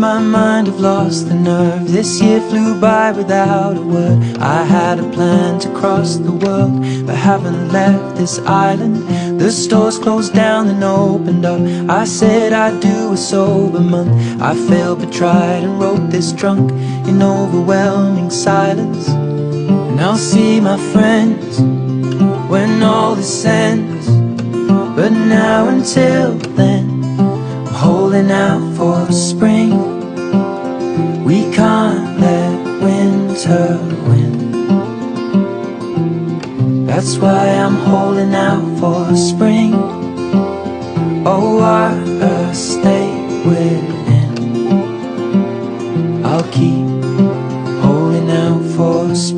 my mind have lost the nerve. This year flew by without a word. I had a plan to cross the world, but haven't left this island. The stores closed down and opened up. I said I'd do a sober month. I failed but tried and wrote this drunk in overwhelming silence. And I'll see my friends when all this ends, but now until then I'm holding out for spring. We can't let winter win. That's why I'm holding out for spring. Oh, water, stay within. I'll keep holding out for spring.